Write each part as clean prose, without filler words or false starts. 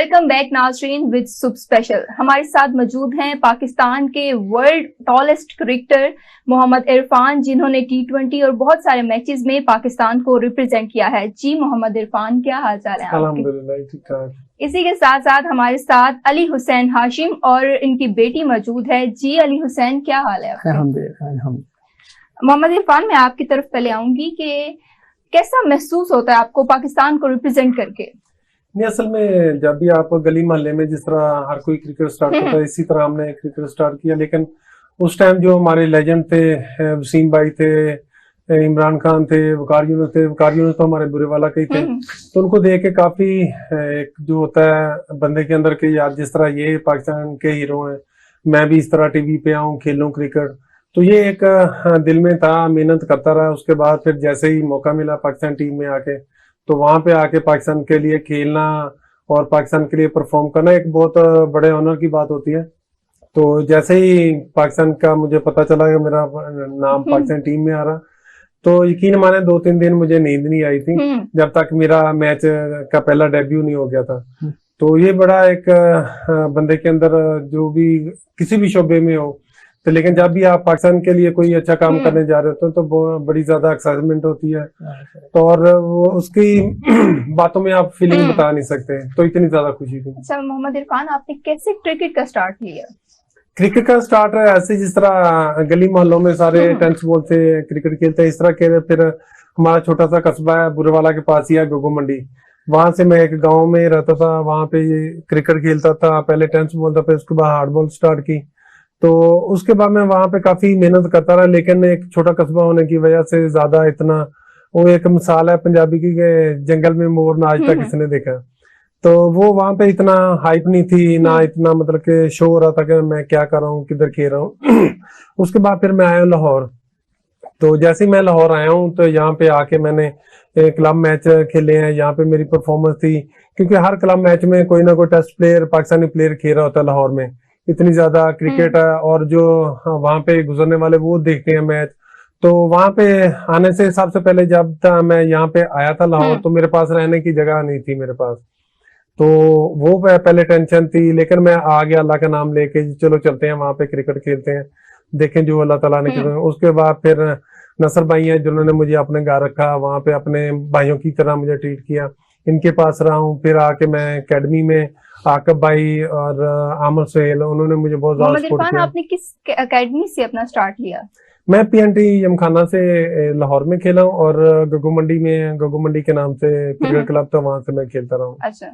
Welcome back नाज़रीन with सुब special. हमारे साथ मौजूद हैं पाकिस्तान के world tallest cricketer Mohammad Irfan, जिन्होंने T20 और बहुत सारे मैचेस में पाकिस्तान को रिप्रेजेंट किया है। जी मोहम्मद इरफान, क्या हाल चाल है? अल्हम्दुलिल्लाह ठीक ठाक। इसी के साथ साथ हमारे साथ अली हुसैन हाशिम और इनकी बेटी मौजूद है। जी अली हुसैन, क्या हाल है आपके? अल्हम्दुलिल्लाह। मोहम्मद इरफान, मैं आपकी तरफ पहले आऊंगी कि कैसा महसूस होता है आपको पाकिस्तान को रिप्रेजेंट करके? नहीं, असल में जब भी आप गली मोहल्ले में जिस तरह हर कोई क्रिकेट स्टार्ट करता है, इसी तरह हमने क्रिकेट स्टार्ट किया। लेकिन उस टाइम जो हमारे लेजेंड थे, वसीम भाई थे, इमरान खान थे, वकार यूनुस थे। वकार यूनुस तो हमारे बुरेवाला के ही थे। तो उनको देख के काफी एक जो होता है बंदे के अंदर के, यार जिस तरह ये पाकिस्तान के हीरो हैं, मैं भी इस तरह टीवी पे आऊँ, खेलूं क्रिकेट। तो ये एक दिल में था, मेहनत करता रहा। उसके बाद फिर जैसे ही मौका मिला पाकिस्तान टीम में आके, तो वहां पे आके पाकिस्तान के लिए खेलना और पाकिस्तान के लिए परफॉर्म करना एक बहुत बड़े ऑनर की बात होती है। तो जैसे ही पाकिस्तान का मुझे पता चला कि मेरा नाम पाकिस्तान टीम में आ रहा, तो यकीन माने 2-3 दिन मुझे नींद नहीं आई थी जब तक मेरा मैच का पहला डेब्यू नहीं हो गया था। तो ये बड़ा एक बंदे के अंदर जो भी किसी भी शोबे में हो, तो लेकिन जब भी आप पाकिस्तान के लिए कोई अच्छा काम करने जा रहे हो तो बड़ी ज्यादा एक्साइटमेंट होती है। तो और वो उसकी बातों में आप फीलिंग बता नहीं सकते, तो इतनी ज्यादा खुशी थी। अच्छा मोहम्मद इरफान, आपने कैसे क्रिकेट का स्टार्ट लिया? क्रिकेट का स्टार्ट ऐसे जिस तरह गली मोहल्लों में सारे टेनिस बॉल से क्रिकेट खेलते हैं, इस तरह के। फिर हमारा छोटा सा कस्बा है बुरेवाला के पास ही है, गोगो मंडी। वहां से मैं एक गाँव में रहता था, वहां पे क्रिकेट खेलता था। पहले टेनिस बॉल था, फिर उसके बाद हार्ड बॉल स्टार्ट की। तो उसके बाद मैं वहां पे काफी मेहनत करता रहा, लेकिन एक छोटा कस्बा होने की वजह से ज्यादा इतना, वो एक मिसाल है पंजाबी की, जंगल में मोर ना आज तक किसने देखा। तो वो वहां पे इतना हाइप नहीं थी ना, इतना मतलब कि शो हो रहा था कि मैं क्या कर रहा हूँ, किधर खेल रहा हूँ। उसके बाद फिर मैं आया हूँ लाहौर। तो जैसे ही मैं लाहौर आया हूँ, तो यहाँ पे आके मैंने क्लब मैच खेले हैं। यहाँ पे मेरी परफॉर्मेंस थी, क्योंकि हर क्लब मैच में कोई ना कोई टेस्ट प्लेयर, पाकिस्तानी प्लेयर खेल रहा होता है लाहौर में। इतनी ज्यादा क्रिकेट है, और जो वहां पे गुजरने वाले वो देखते हैं मैच। तो वहां पे आने से सबसे पहले जब था मैं यहाँ पे आया था लाहौर, तो मेरे पास रहने की जगह नहीं थी मेरे पास। तो वो पहले टेंशन थी, लेकिन मैं आ गया अल्लाह का नाम लेके, चलो चलते हैं वहां पे क्रिकेट खेलते हैं, देखें जो अल्लाह ताला ने किया। उसके बाद फिर नसर भाई हैं जिन्होंने मुझे अपने घर रखा, वहां पे अपने भाइयों की तरह मुझे ट्रीट किया, इनके पास रहा हूँ। फिर आके मैं एकेडमी में आकब भाई और आमर सुहेल, उन्होंने मुझे बहुत ज्यादा सपोर्ट किया। आपने किस एकेडमी से अपना स्टार्ट लिया? मैं PNT यमखाना से लाहौर में खेला हूँ, और गगो मंडी में, गगो मंडी के नाम से क्रिकेट क्लब था, वहां से मैं खेलता रहा हूँ। अच्छा।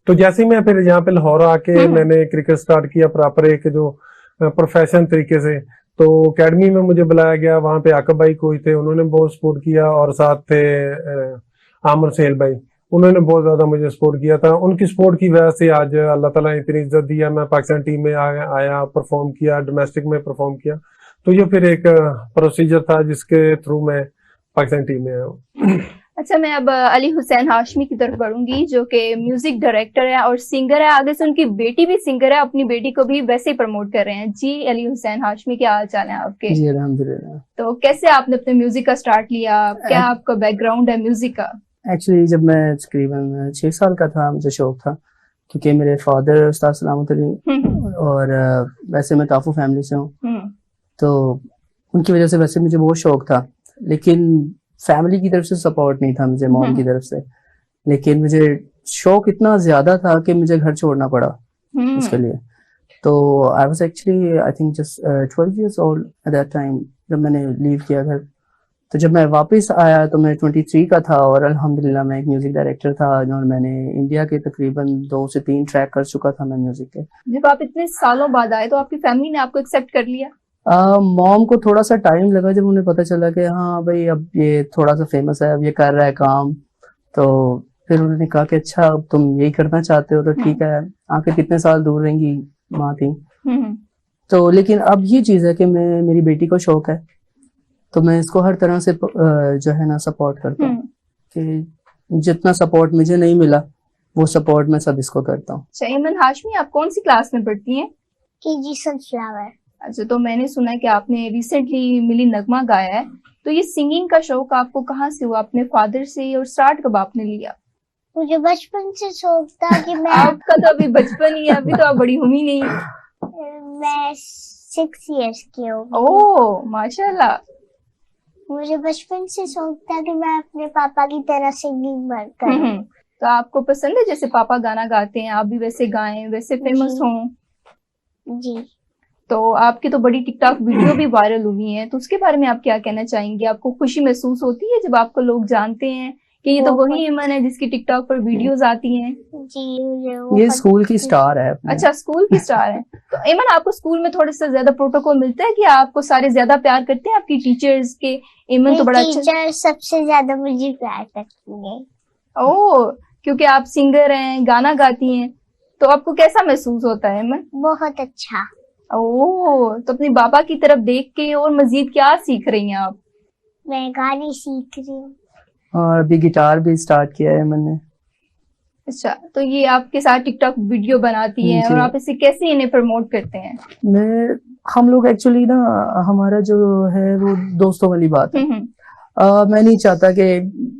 तो जैसे ही मैं फिर यहाँ पे लाहौर आके मैंने क्रिकेट स्टार्ट किया प्रॉपर एक जो प्रोफेशन तरीके से। तो एकेडमी में मुझे बुलाया गया, वहां पे आकब भाई कोई थे, उन्होंने बहुत सपोर्ट किया, और साथ थे आमर सुहेल भाई, उन्होंने बहुत ज्यादा मुझे सपोर्ट किया था। उनकी सपोर्ट की वजह से आज अल्लाह ताला ने इतनी इज्जत दिया, मैं पाकिस्तान टीम में आया, परफॉर्म किया, डोमेस्टिक में परफॉर्म किया। तो ये फिर एक प्रोसीजर था जिसके थ्रू मैं पाकिस्तान टीम में आया हूँ। अच्छा, मैं अब अली हुसैन हाशमी की तरफ बढ़ूंगी, जो कि म्यूजिक डायरेक्टर है और सिंगर है। आगे से उनकी बेटी भी सिंगर है, अपनी बेटी को भी वैसे ही प्रमोट कर रहे हैं। जी अली हुसैन हाशमी, क्या हाल चाल है आपके? जी अल्हम्दुलिल्लाह। तो कैसे आपने अपने म्यूजिक का स्टार्ट लिया? क्या आपका बैकग्राउंड है म्यूजिक का? एक्चुअली जब मैं तकरीबन 6 साल का था, मुझे शौक था, क्योंकि मेरे फादर उस्ताद सलामत अली, और वैसे मैं काफू फैमिली से हूँ, तो उनकी वजह से वैसे मुझे बहुत शौक था। लेकिन फैमिली की तरफ से सपोर्ट नहीं था मुझे, मॉम की तरफ से। लेकिन मुझे शौक इतना ज्यादा था कि मुझे घर छोड़ना पड़ा उसके लिए। तो I was actually I think just 12 years old at that time, जब मैंने लीव किया घर। तो जब मैं वापस आया तो मैं 23 का था, और अल्हम्दुलिल्लाह मैं एक म्यूजिक डायरेक्टर था, और मैंने इंडिया के तकरीबन 2 से 3 ट्रैक कर चुका था मैं म्यूजिक के। जब आप इतने सालों बाद आए तो आपकी फैमिली ने आपको एक्सेप्ट कर लिया? मॉम को थोड़ा सा टाइम लगा, जब उन्हें पता चला कि हाँ भाई अब ये थोड़ा सा फेमस है, अब ये कर रहा है काम। तो फिर उन्होंने कहा कि अच्छा अब तुम यही करना चाहते हो तो ठीक है, आखिर कितने साल दूर रहेंगी, माँ थी। तो लेकिन अब ये चीज है कि मेरी बेटी को शौक है, तो मैं इसको हर तरह से जो है ना सपोर्ट करता हूँ, कि जितना सपोर्ट मुझे नहीं मिला वो सपोर्ट मैं सब इसको करता हूँ। शहीमन हाशमी, आप कौन सी क्लास में पढ़ती हैं? KG sunflower. अच्छा, तो मैंने सुना है कि आपने रिसेंटली मिली नगमा गाया है, तो ये सिंगिंग का शौक आपको कहाँ से हुआ? अपने फादर से, और स्टार्ट कब आपने लिया? मुझे बचपन से शौक था कि मैं आपका तो अभी बचपन ही है, अभी तो आप बड़ी हुई नहीं। मैं 6 इयर्स की हूँ। ओह माशाल्लाह। मुझे बचपन से शौक था कि मैं अपने पापा की तरह सिंगिंग करूं। तो आपको पसंद है जैसे पापा गाना गाते हैं आप भी वैसे गाएं, वैसे फेमस जी। हों? जी। तो आपकी तो बड़ी टिकटॉक वीडियो भी वायरल हुई है, तो उसके बारे में आप क्या कहना चाहेंगे? आपको खुशी महसूस होती है जब आपको लोग जानते हैं कि ये तो वही ईमन है जिसकी टिकटॉक पर वीडियोस आती हैं? जी, मुझे ये बहुत स्कूल की स्टार है अपने। अच्छा, स्कूल की स्टार है। तो ईमन, आपको स्कूल में थोड़ा सा ज्यादा प्रोटोकॉल मिलता है कि आपको सारे ज्यादा प्यार करते हैं आपकी टीचर्स के? ईमन तो बड़ा अच्छा। टीचर सबसे ज्यादा मुझे प्यार करती है। ओह, क्योंकि आप सिंगर हैं, गाना गाती हैं, तो आपको कैसा महसूस होता है ईमन? बहुत अच्छा। ओह, तो अपने बाबा की तरफ देख के और मजीद क्या सीख रही हैं आप? मैं गाने सीख रही हूँ। और अभी गिटार भी स्टार्ट किया है मैंने। अच्छा, तो ये आपके साथ टिकटॉक वीडियो बनाती हैं और जी। आप इसे कैसे इन्हें प्रमोट करते हैं? हम लोग एक्चुअली ना, हमारा जो है वो दोस्तों वाली बात है। मैं नहीं चाहता कि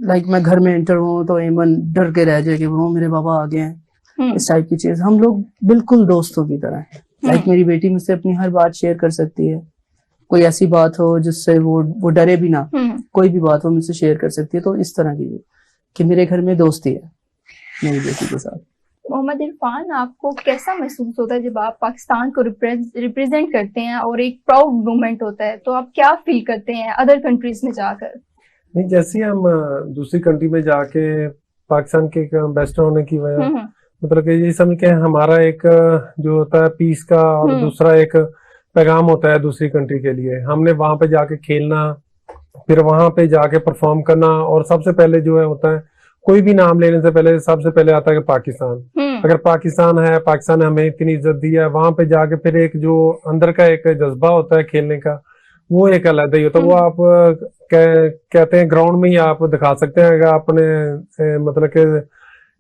लाइक मैं घर में एंटर हूँ तो ईमन डर के रह जाए कि वो मेरे बाबा आ गए हैं, इस टाइप की चीज। हम लोग बिल्कुल दोस्तों की तरह हैं। लाइक मेरी बेटी मुझसे अपनी हर बात शेयर कर सकती है, कोई ऐसी बात हो जिससे वो डरे भी ना, कोई भी बात हो मुझसे शेयर कर सकती है। तो इस तरह की कि मेरे घर में दोस्ती है मेरी बेटी के साथ। मोहम्मद इरफान, आपको कैसा महसूस होता है जब आप पाकिस्तान को रिप्रेजेंट करते हैं और एक प्राउड मोमेंट होता है, तो आप क्या फील करते हैं अदर कंट्रीज में जाकर? नहीं, जैसे हम दूसरी कंट्री में जाके पाकिस्तान के एम्बेसडर होने की वजह, मतलब कि ये समझ के हमारा एक जो होता है पीस का, और दूसरा एक पैगाम होता है दूसरी कंट्री के लिए। हमने वहां पे जाके खेलना, फिर वहां पे जाके परफॉर्म करना, और सबसे पहले जो है होता है कोई भी नाम लेने से पहले सबसे पहले आता है कि पाकिस्तान। अगर पाकिस्तान है, पाकिस्तान ने हमें इतनी इज्जत दी है, वहां पे जाके फिर एक जो अंदर का एक जज्बा होता है खेलने का, वो एक अलग ही होता है। वो आप कहते हैं ग्राउंड में ही आप दिखा सकते हैं अगर आपने मतलब कि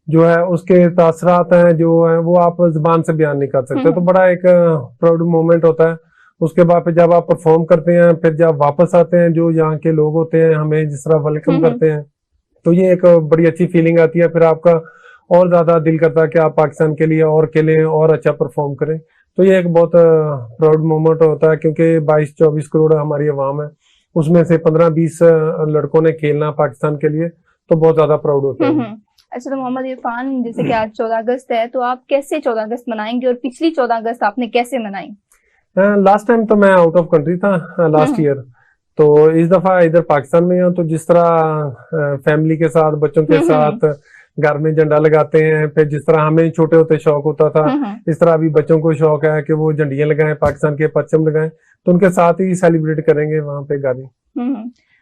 जो है उसके तासरात हैं जो है वो आप जुबान से बयान नहीं कर सकते। तो बड़ा एक प्राउड मोमेंट होता है। उसके बाद फिर जब आप परफॉर्म करते हैं, फिर जब वापस आते हैं, जो यहाँ के लोग होते हैं हमें जिस तरह वेलकम करते हैं, तो ये एक बड़ी अच्छी फीलिंग आती है। फिर आपका और ज्यादा दिल करता है कि आप पाकिस्तान के लिए और खेलें और अच्छा परफॉर्म करें। तो ये एक बहुत प्राउड मोमेंट होता है, क्योंकि 22-24 करोड़ हमारी आवाम है, उसमें से 15-20 लड़कों ने खेलना पाकिस्तान के लिए, तो बहुत ज्यादा प्राउड होता है। अच्छा, तो मोहम्मद इरफान, जैसे कि आज 14 अगस्त है, तो आप कैसे 14 अगस्त मनाएंगे और पिछली 14 अगस्त आपने कैसे मनाई? लास्ट टाइम तो मैं आउट ऑफ कंट्री था, लास्ट ईयर। तो इस दफा इधर पाकिस्तान में हूँ, तो जिस तरह फैमिली के साथ, बच्चों के साथ घर में झंडा लगाते हैं, फिर जिस तरह हमें छोटे होते शौक होता था, इस तरह अभी बच्चों को शौक है कि वो झंडियां लगाएं, पाकिस्तान के परचम लगाएं, तो उनके साथ ही सेलिब्रेट करेंगे वहां पे गाड़ी।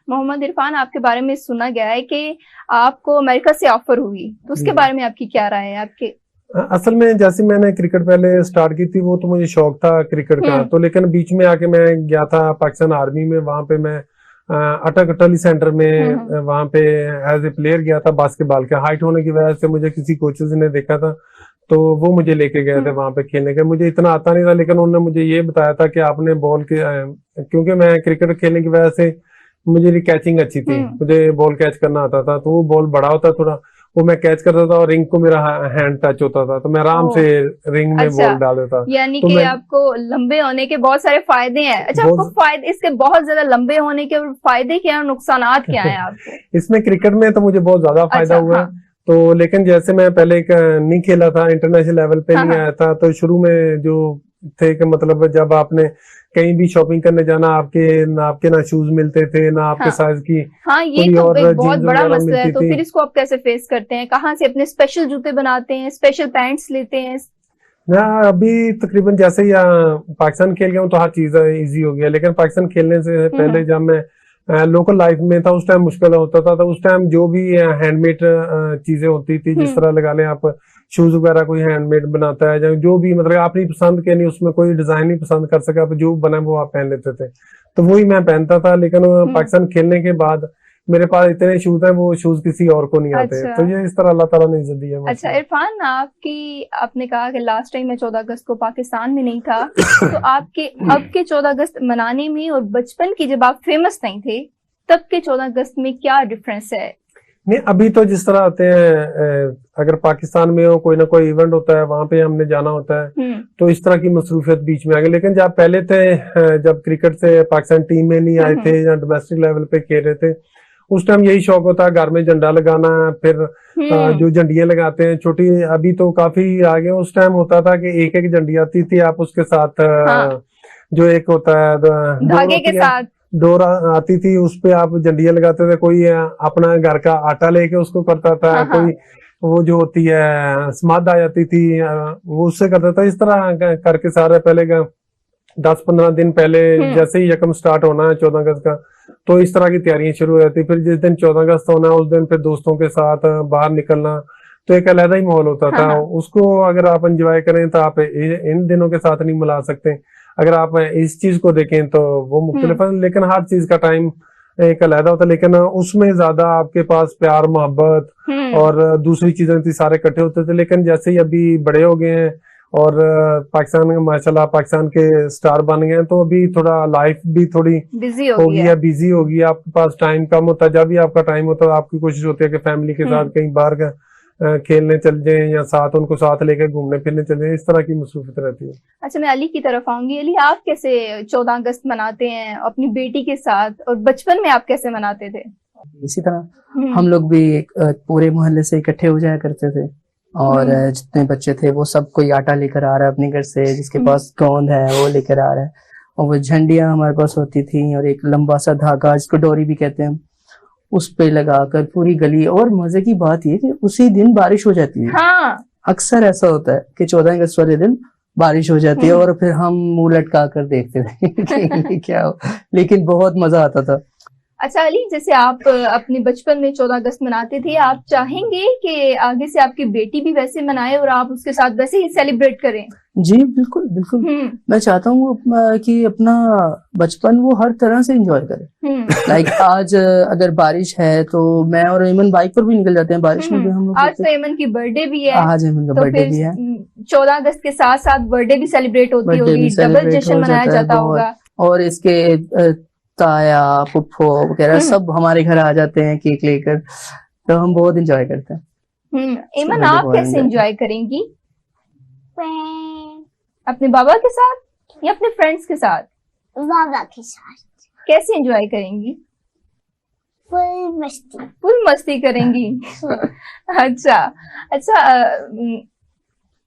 मोहम्मद इरफान, आपके बारे में सुना गया है कि आपको अमेरिका से ऑफर हुई, तो उसके बारे में आपकी क्या राय है? आपके असल में जैसे मैंने क्रिकेट पहले स्टार्ट की थी, वो तो मुझे शौक था क्रिकेट का, तो लेकिन बीच में आके मैं गया था पाकिस्तान आर्मी में। वहां पे मैं अटक अटली सेंटर में वहां पे एज ए प्लेयर गया था बास्केटबॉल के। हाइट होने की वजह से मुझे किसी कोचेस ने देखा था, तो वो मुझे लेके गए थे वहां पे खेलने के। मुझे इतना आता नहीं था, लेकिन उन्होंने मुझे ये बताया था कि आपने बॉल के क्योंकि मैं क्रिकेट खेलने की वजह से मुझे कैचिंग अच्छी थी, मुझे बॉल कैच करना आता था, तो वो बॉल बड़ा होता थोड़ा, वो मैं कैच करता था और रिंग को मेरा हैंड टच होता था, तो मैं आराम से रिंग में बॉल डाल देता। यानी तो कि आपको लंबे होने के बहुत सारे फायदे हैं। अच्छा, आपको फायदे, इसके बहुत ज्यादा लंबे होने के फायदे क्या है, नुकसानात क्या है आपको? इसमें क्रिकेट में तो मुझे बहुत ज्यादा फायदा हुआ है। तो लेकिन जैसे मैं पहले नहीं खेला था, इंटरनेशनल लेवल पे नहीं आया था, तो शुरू में जो थे कि मतलब जब आपने कहीं भी शॉपिंग करने जाना, आपके ना शूज मिलते थे ना आपके साइज की। ये तो एक बहुत बड़ा मसला है। तो फिर इसको आप कैसे फेस करते हैं? कहाँ से अपने स्पेशल जूते बनाते हैं, स्पेशल पैंट्स लेते हैं? मैं अभी तकरीबन जैसे ही पाकिस्तान खेल गया हूँ तो हर चीज इजी हो गया, लेकिन पाकिस्तान खेलने से पहले जब मैं लोकल लाइफ में था उस टाइम मुश्किल होता था। तो उस टाइम जो भी हैंडमेड चीजें होती थी, जिस तरह लगा लें आप शूज वगैरह कोई हैंडमेड बनाता है, जो भी मतलब आपने पसंद के नहीं, उसमें कोई डिजाइन नहीं पसंद कर सका, आप जो बना वो आप पहन लेते थे, तो वही मैं पहनता था। लेकिन पाकिस्तान खेलने के बाद मेरे पास इतने शूज हैं, वो शूज किसी और को नहीं आते। तो ये इस तरह अल्लाह ताला ने इज्जत दी है। अच्छा इरफान, आपने कहा कि लास्ट टाइम मैं 14 अगस्त को पाकिस्तान में नहीं था, तो आपके अब के 14 अगस्त मनाने में और बचपन की जब आप फेमस नहीं थे तब के 14 अगस्त में क्या डिफरेंस है? नहीं, अभी तो जिस तरह होते हैं अगर पाकिस्तान में हो कोई ना कोई इवेंट होता है वहां पे हमने जाना होता है तो इस तरह की मसरूफियत बीच में आ गई। लेकिन जब पहले थे जब क्रिकेट से पाकिस्तान टीम में नहीं आए थे या डोमेस्टिक लेवल पे खेल रहे थे उस टाइम यही शौक होता है घर में झंडा लगाना, फिर जो झंडियां लगाते हैं छोटी, अभी तो काफी आगे। उस टाइम होता था कि एक एक झंडी आती थी, आप उसके साथ जो एक होता है धागे के साथ डोर आती थी, उस पे आप झंडियां लगाते थे। कोई अपना घर का आटा लेके उसको करता था, कोई वो जो होती है समाध आ जाती थी वो उससे करता था। इस तरह करके सारे पहले 10-15 दिन पहले जैसे ही यकम स्टार्ट होना है 14 अगस्त का तो इस तरह की तैयारियां शुरू हो जाती। फिर जिस दिन 14 अगस्त होना है उस दिन फिर दोस्तों के साथ बाहर निकलना, तो एक अलग ही माहौल होता था। उसको अगर आप एंजॉय करें तो आप इन दिनों के साथ नहीं मिला सकते। अगर आप इस चीज को देखें तो वो मुख्तलिफ है, लेकिन हर चीज का टाइम एक अलग होता है। लेकिन उसमें ज्यादा आपके पास प्यार मोहब्बत और दूसरी चीजें थी, सारे इकट्ठे होते थे। लेकिन जैसे ही अभी बड़े हो गए हैं और पाकिस्तान में माशाल्लाह पाकिस्तान के स्टार बन गए हैं तो अभी थोड़ा लाइफ भी थोड़ी बिजी हो गई है, बिजी हो गई है। आपके पास टाइम कम होता है। जब भी आपका टाइम होता है आपकी कोशिश होती है कि फैमिली के साथ कहीं बाहर खेलने चल जाएं या साथ उनको साथ लेकर घूमने फिरने चल जाएं, इस तरह की मसरूफियत रहती है। अच्छा, मैं अली की तरफ आऊंगी। अली, आप कैसे 14 अगस्त मनाते हैं अपनी बेटी के साथ, और बचपन में आप कैसे मनाते थे? इसी तरह हम लोग भी पूरे मोहल्ले से इकट्ठे हो जाया करते थे और जितने बच्चे थे वो सब कोई आटा लेकर आ रहा है अपने घर से, जिसके पास गोंद है वो लेकर आ रहा है, और वो झंडियां हमारे पास होती थी और एक लंबा सा धागा जिसको डोरी भी कहते हैं उस पे लगाकर पूरी गली। और मजे की बात ये कि उसी दिन बारिश हो जाती है। अक्सर ऐसा होता है कि 14 अगस्त वाले दिन बारिश हो जाती है और फिर हम मुंह लटका कर देखते थे कि क्या हो, लेकिन बहुत मजा आता था। अच्छा अली, जैसे आप अपने बचपन में 14 अगस्त मनाते थे, आप चाहेंगे कि आगे से आपकी बेटी भी वैसे मनाए और आप उसके साथ वैसे ही सेलिब्रेट करें? जी बिल्कुल बिल्कुल। मैं चाहता हूँ कि अपना बचपन वो हर तरह से एंजॉय करे। लाइक आज अगर बारिश है तो मैं और एमन बाइक पर भी निकल जाते हैं बारिश में भी हम लोग। आज तो एमन की बर्थडे भी है। आज एमन का बर्थडे भी है। 14 अगस्त के साथ साथ बर्थडे भी सेलिब्रेट होती होगी, डबल जश्न मनाया जाता होगा। और इसके ताया फुफ्फो वगैरह सब हमारे घर आ जाते हैं केक लेकर, तो हम बहुत एंजॉय करते हैं। एमन, आप कैसे एंजॉय करेंगी? अपने बाबा के साथ या अपने फ्रेंड्स के साथ? बाबा के साथ। कैसे एंजॉय करेंगी? फुल मस्ती करेंगी।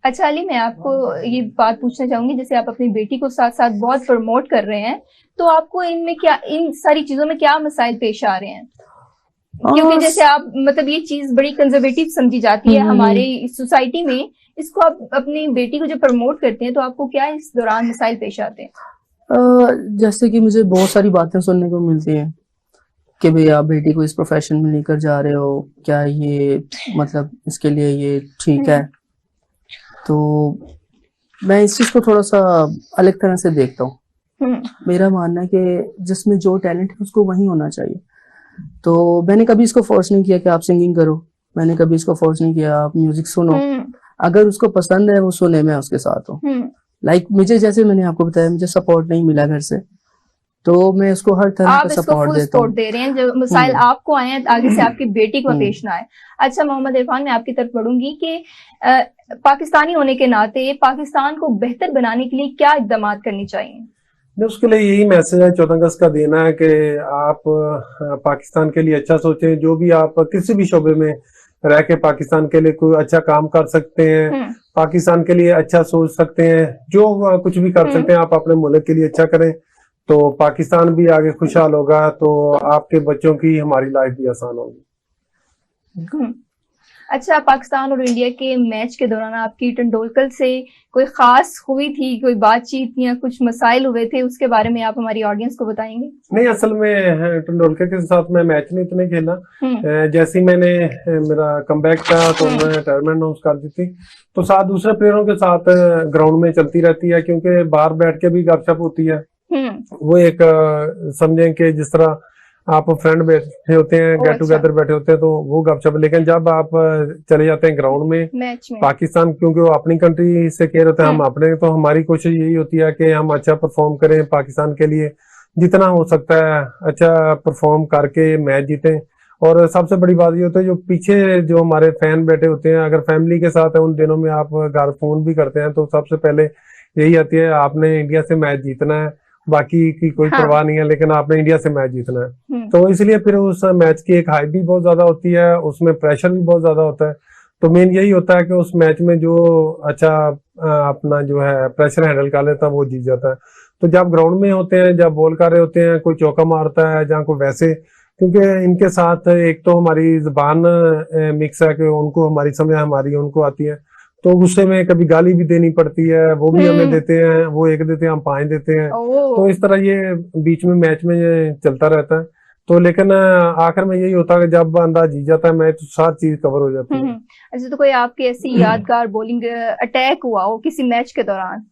अच्छा अली, मैं आपको ये बात पूछना चाहूंगी, जैसे आप अपनी बेटी को साथ साथ बहुत प्रमोट कर रहे हैं, तो आपको इनमें क्या, इन सारी चीजों में क्या मसाइल पेश आ रहे हैं? क्योंकि जैसे आप मतलब ये चीज बड़ी कंजर्वेटिव समझी जाती है हमारे सोसाइटी में, इसको आप अपनी बेटी को जो प्रमोट करते हैं तो आपको क्या इस दौरान मसाइल पेश आते हैं? जैसे कि मुझे बहुत सारी बातें सुनने को मिलती हैं कि भाई आप बेटी को इस प्रोफेशन में लेकर जा रहे हो, क्या ये मतलब इसके लिए ये ठीक है? तो मैं इस चीज को थोड़ा सा अलग तरह से देखता हूँ। मेरा मानना है कि जिसमें जो टैलेंट है उसको वही होना चाहिए। तो मैंने कभी इसको फोर्स नहीं किया कि आप सिंगिंग करो, मैंने कभी इसको फोर्स नहीं किया आप म्यूजिक सुनो। अगर उसको पसंद है वो सुने, मैं उसके साथ हूँ। लाइक मुझे, जैसे मैंने आपको बताया, मुझे सपोर्ट नहीं मिला घर से, तो मैं उसको हर तरह का सपोर्ट देता हूँ। दे रहे हैं, जो मसाइल आपको आए हैं आगे से आपकी बेटी को पेश ना आए। अच्छा मोहम्मद इरफान, मैं आपकी तरफ बढ़ूंगी कि पाकिस्तानी होने के नाते पाकिस्तान को बेहतर बनाने के लिए क्या इकदाम करनी चाहिए? उसके लिए यही मैसेज है 14 अगस्त का देना है कि आप पाकिस्तान के लिए अच्छा सोचें। जो भी आप किसी भी शोबे में रह के पाकिस्तान के लिए कोई अच्छा काम कर सकते हैं, पाकिस्तान के लिए अच्छा सोच सकते हैं, जो कुछ भी कर सकते हैं आप अपने मुल्क के लिए अच्छा करें, तो पाकिस्तान भी आगे खुशहाल होगा, तो आपके बच्चों की हमारी लाइफ भी आसान होगी। अच्छा, पाकिस्तान और इंडिया के मैच के दौरान आपकी तेंदुलकर से कोई खास हुई थी, कोई बातचीत या कुछ मसाइल हुए थे, उसके बारे में आप हमारी ऑडियंस को बताएंगे? नहीं, असल में तेंदुलकर के साथ मैं मैच नहीं इतने खेला। जैसे ही मैंने मेरा कमबैक था तो मैं रिटायरमेंट अनाउंस कर दी थी, तो साथ दूसरे प्लेयरों के साथ ग्राउंड में चलती रहती है, क्योंकि बाहर बैठ के भी गपशप होती है। वो एक समझें कि जिस तरह आप फ्रेंड बैठे होते हैं, गेट टुगेदर बैठे होते हैं, तो वो गपशप। लेकिन जब आप चले जाते हैं ग्राउंड में, पाकिस्तान, क्योंकि वो अपनी कंट्री से कह रहे थे, हम अपने, तो हमारी कोशिश यही होती है कि हम अच्छा परफॉर्म करें पाकिस्तान के लिए, जितना हो सकता है अच्छा परफॉर्म करके मैच जीतें और सबसे बड़ी बात ये होता है जो पीछे जो हमारे फैन बैठे होते हैं, अगर फैमिली के साथ है उन दिनों में आप घर फोन भी करते हैं तो सबसे पहले यही आती है, आपने इंडिया से मैच जीतना है, बाकी की कोई हाँ। परवाह नहीं है, लेकिन आपने इंडिया से मैच जीतना है। तो इसलिए फिर उस मैच की एक हाइप भी बहुत ज्यादा होती है, उसमें प्रेशर भी बहुत ज्यादा होता है। तो मेन यही होता है कि उस मैच में जो अच्छा अपना जो है प्रेशर हैंडल कर लेता है वो जीत जाता है। तो जब ग्राउंड में होते हैं, जब बॉल कर रहे होते हैं, कोई चौका मारता है जहाँ को वैसे, क्योंकि इनके साथ एक तो हमारी जुबान मिक्स है कि उनको हमारी समझ हमारी उनको आती है, तो गुस्से में कभी गाली भी देनी पड़ती है, वो भी हमें देते हैं, वो एक देते हैं, हम 5 देते हैं। तो इस तरह ये बीच में मैच में ये चलता रहता है। तो लेकिन आखिर में यही होता है कि जब बंदा जीत जाता है मैच तो सारी चीज कवर हो जाती है। अच्छा, तो कोई आपकी ऐसी यादगार बॉलिंग अटैक हुआ हो किसी मैच के दौरान?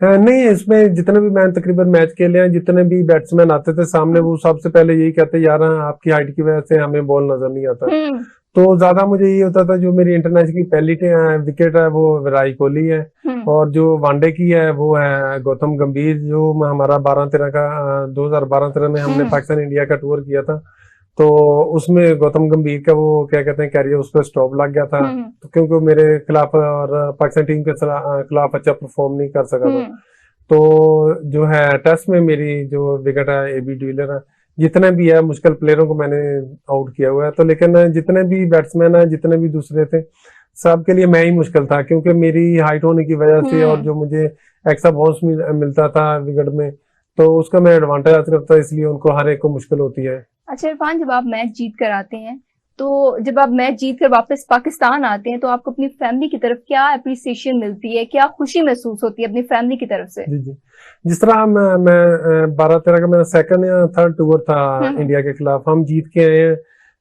नहीं, इसमें जितने भी मैंने तकरीबन मैच खेले हैं, जितने भी बैट्समैन आते थे सामने, वो सबसे पहले यही कहते यार आपकी हाइट की वजह से हमें बॉल नजर नहीं आता। तो ज्यादा मुझे ये होता था जो मेरी इंटरनेशनल की पहली विकेट है वो विराट कोहली है, और जो वनडे की है वो है गौतम गंभीर, जो हमारा 12-13 का 2012-13 में हमने पाकिस्तान इंडिया का टूर किया था। तो उसमें गौतम गंभीर का वो क्या कहते हैं कैरियर उस पर स्टॉप लग गया था, तो क्योंकि वो मेरे खिलाफ और पाकिस्तान टीम के खिलाफ अच्छा परफॉर्म नहीं कर सका था। तो जो है टेस्ट में मेरी जो विकेट है AB डिविलियर्स है, जितने भी है मुश्किल प्लेयरों को मैंने आउट किया हुआ है। तो लेकिन जितने भी बैट्समैन है, जितने भी दूसरे थे, सबके लिए मैं ही मुश्किल था, क्योंकि मेरी हाइट होने की वजह से और जो मुझे एक्स्ट्रा बाउंस मिलता था विकेट में, तो उसका मैं एडवांटेज हासिल करता, इसलिए उनको हर एक को मुश्किल होती है। अच्छा इरफान, जब आप मैच जीत कर आते हैं, तो जब आप मैच जीत कर वापस पाकिस्तान आते हैं तो आपको अपनी फैमिली की तरफ क्या अप्रिसिएशन मिलती है, क्या खुशी महसूस होती है अपनी फैमिली की तरफ से? जी, जिस तरह मैं 12-13 का मेरा सेकंड या थर्ड टूर था इंडिया के खिलाफ, हम जीत के आए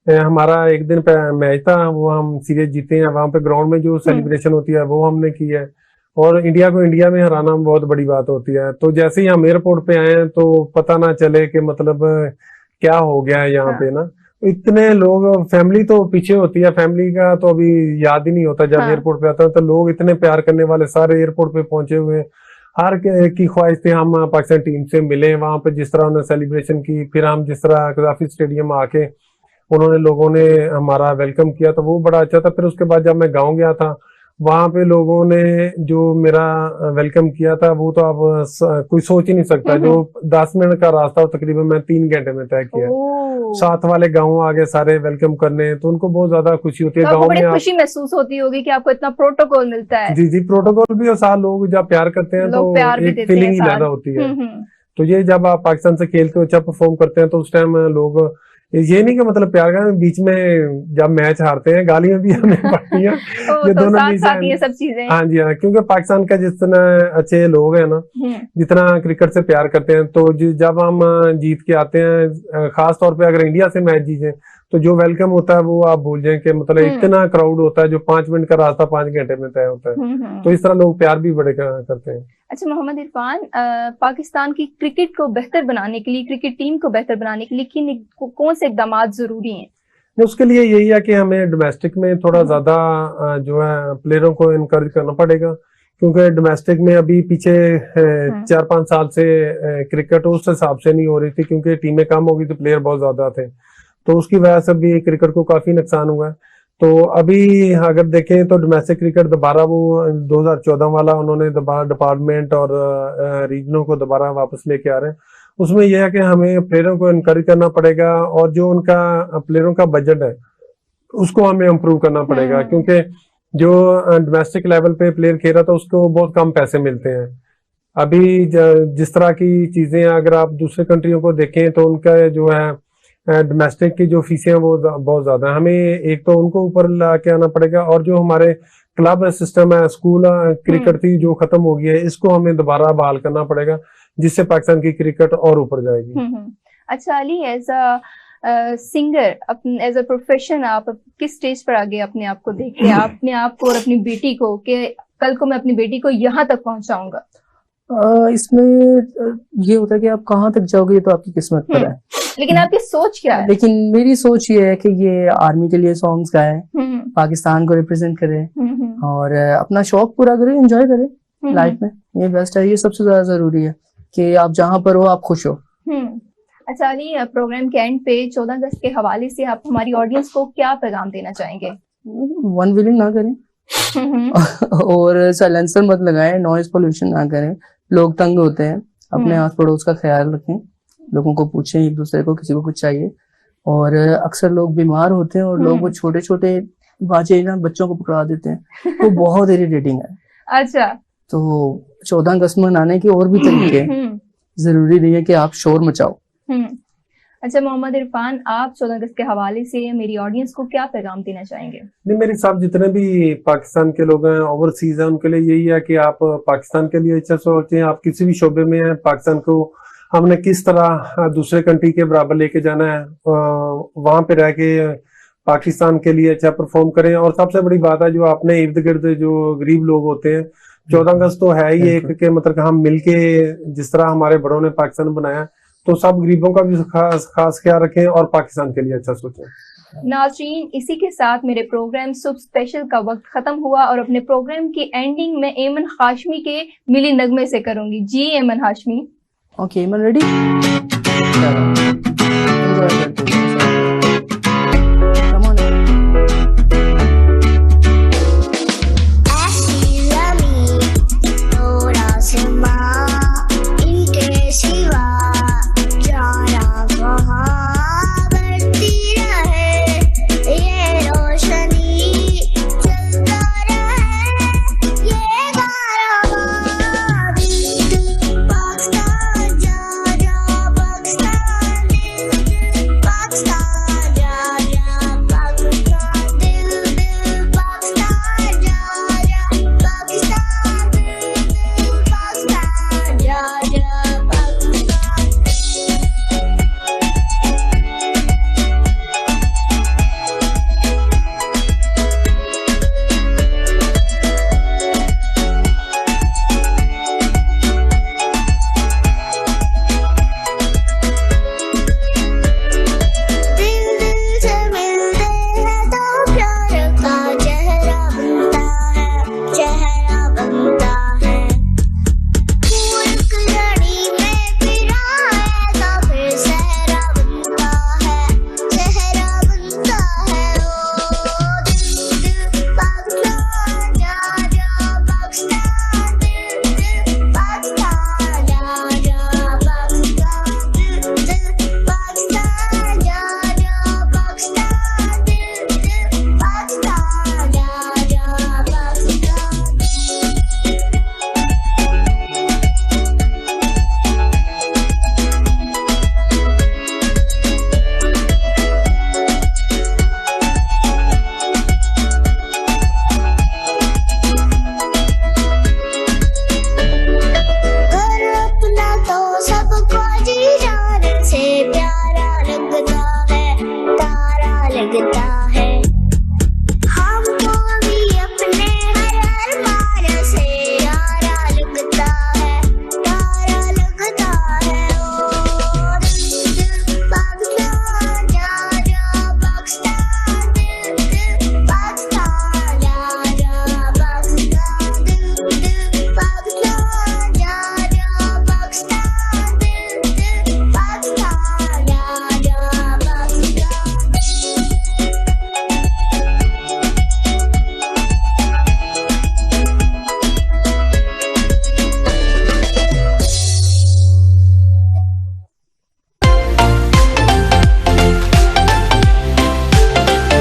हैं। हमारा एक दिन पे मैच था, वो हम सीरीज जीते हैं, वहां पे ग्राउंड में जो सेलिब्रेशन होती है वो हमने की है, और इंडिया को इंडिया में हराना बहुत बड़ी बात होती है। तो जैसे ही हम एयरपोर्ट पे आए हैं तो पता ना चले कि मतलब क्या हो गया है यहाँ पे ना, इतने लोग, फैमिली तो पीछे होती है, फैमिली का तो अभी याद ही नहीं होता जब एयरपोर्ट पे आता है। तो लोग इतने प्यार करने वाले सारे एयरपोर्ट पे पहुंचे हुए, हर की ख्वाहिश थी हम पाकिस्तान टीम से मिले, वहां पे जिस तरह उन्होंने सेलिब्रेशन की, फिर हम जिस तरह कजाफी स्टेडियम आके उन्होंने लोगों ने हमारा वेलकम किया, तो वो बड़ा अच्छा था। फिर उसके बाद जब मैं गाँव गया था, वहां पे लोगों ने जो मेरा वेलकम किया था वो तो आप कोई सोच ही नहीं सकता। जो 10 मिनट का रास्ता तकरीबन मैं 3 घंटे में तय किया। साथ वाले गाँव आगे सारे वेलकम करने, तो उनको बहुत ज्यादा खुशी होती है। तो गाँव में खुशी महसूस होती होगी कि आपको इतना प्रोटोकॉल मिलता है। जी, प्रोटोकॉल भी, और साथ लोग जब प्यार करते हैं तो एक फीलिंग ही ज्यादा होती है। तो ये जब आप पाकिस्तान से खेलते हो, अच्छा परफॉर्म करते हैं, तो उस टाइम लोग, ये नहीं कि मतलब प्यार का, बीच में जब मैच हारते हैं गालियां भी हमें पड़ती हैं। ये तो दोनों साथ ये सब चीजें। हाँ जी, हाँ, क्योंकि पाकिस्तान का जितना अच्छे लोग हैं ना, जितना क्रिकेट से प्यार करते हैं, तो जब हम जीत के आते हैं, खास तौर पे अगर इंडिया से मैच जीते, तो जो वेलकम होता है वो आप भूल जाएं कि मतलब इतना क्राउड होता है, जो 5 मिनट का रास्ता 5 घंटे में तय होता है। तो इस तरह लोग प्यार भी बड़े करते हैं। अच्छा मोहम्मद इरफान, पाकिस्तान की क्रिकेट को बेहतर बनाने के लिए, क्रिकेट टीम को बेहतर बनाने के लिए कौन से इकदाम जरूरी हैं? उसके लिए यही है कि हमें डोमेस्टिक में थोड़ा ज्यादा जो है प्लेयरों को इनकरेज करना पड़ेगा, क्योंकि डोमेस्टिक में अभी पीछे 4-5 साल से क्रिकेट उस हिसाब से नहीं हो रही थी, क्योंकि टीमें कम हो गई थी, प्लेयर बहुत ज्यादा थे, तो उसकी वजह से भी क्रिकेट को काफी नुकसान हुआ है। तो अभी अगर देखें तो डोमेस्टिक क्रिकेट दोबारा वो 2014 वाला उन्होंने दोबारा डिपार्टमेंट और रीजनों को दोबारा वापस लेके आ रहे हैं। उसमें यह है कि हमें प्लेयरों को इनकरेज करना पड़ेगा, और जो उनका प्लेयरों का बजट है उसको हमें इम्प्रूव करना पड़ेगा, क्योंकि जो डोमेस्टिक लेवल पे प्लेयर खेल रहा था उसको बहुत कम पैसे मिलते हैं। अभी जिस तरह की चीजें अगर आप दूसरे कंट्रियों को देखें तो उनका जो है डोमेस्टिक की जो फीसें वो बहुत ज्यादा है। हमें एक तो उनको ऊपर ला के आना पड़ेगा, और जो हमारे क्लब सिस्टम है, स्कूल क्रिकेट थी जो खत्म हो गई है, इसको हमें दोबारा बहाल करना पड़ेगा, जिससे पाकिस्तान की क्रिकेट और ऊपर जाएगी। अच्छा Ali, as a singer, as a profession, आप किस स्टेज पर आगे अपने आप को देखते हैं, अपने आप को और अपनी बेटी को, कि कल को मैं अपनी बेटी को यहाँ तक पहुंचाऊंगा? इसमें ये होता है कि आप कहाँ तक जाओगे ये तो आपकी किस्मत पर है, लेकिन आपकी सोच क्या है? लेकिन मेरी सोच ये है कि ये आर्मी के लिए सॉन्ग्स गाए, पाकिस्तान को रिप्रेजेंट करे, और अपना शौक पूरा करे, एंजॉय करे लाइफ में, ये बेस्ट है। ये सबसे ज्यादा जरूरी है कि आप जहाँ पर हो आप खुश हो। अच्छा अली, प्रोग्राम के एंड पे 14 अगस्त के हवाले से आप हमारी ऑडियंस को क्या पैगाम देना चाहेंगे? वन व्हीलिंग ना करें और साइलेंसर मत लगाएं, नॉइज पोल्यूशन ना करें, लोग तंग होते हैं, अपने आस पड़ोस का ख्याल रखें, लोगों को पूछें एक दूसरे को, किसी को कुछ चाहिए। और अक्सर लोग बीमार होते हैं और लोग वो छोटे छोटे बाजे ना बच्चों को पकड़ा देते हैं, वो बहुत इरिटेटिंग है। अच्छा, तो 14 अगस्त मनाने के और भी तरीके हैं, जरूरी नहीं है कि आप शोर मचाओ। अच्छा मोहम्मद इरफान, आप 14 अगस्त के हवाले से मेरी ऑडियंस को क्या पैगाम देना चाहेंगे? नहीं, मेरे साथ जितने भी पाकिस्तान के लोग हैं, ओवरसीज हैं, उनके लिए यही है कि आप पाकिस्तान के लिए अच्छा सोचें। आप किसी भी शोबे में हैं, पाकिस्तान को हमने किस तरह दूसरे कंट्री के बराबर लेके जाना है, वहां पे रह के पाकिस्तान के लिए अच्छा परफॉर्म करें। और सबसे बड़ी बात है, जो आपने इर्द गिर्द जो गरीब लोग होते हैं, 14 अगस्त तो है ही एक के मतलब हम मिलके जिस तरह हमारे बड़ों ने पाकिस्तान बनाया, तो सब गरीबों का भी खास ख्याल रखें और पाकिस्तान के लिए अच्छा सोचें। नाज़रीन, इसी के साथ मेरे प्रोग्राम सुब स्पेशल का वक्त खत्म हुआ और अपने प्रोग्राम की एंडिंग में एमन हाशमी के मिली नगमे से करूंगी। जी एमन हाशमी। ओके, एमन रेडी?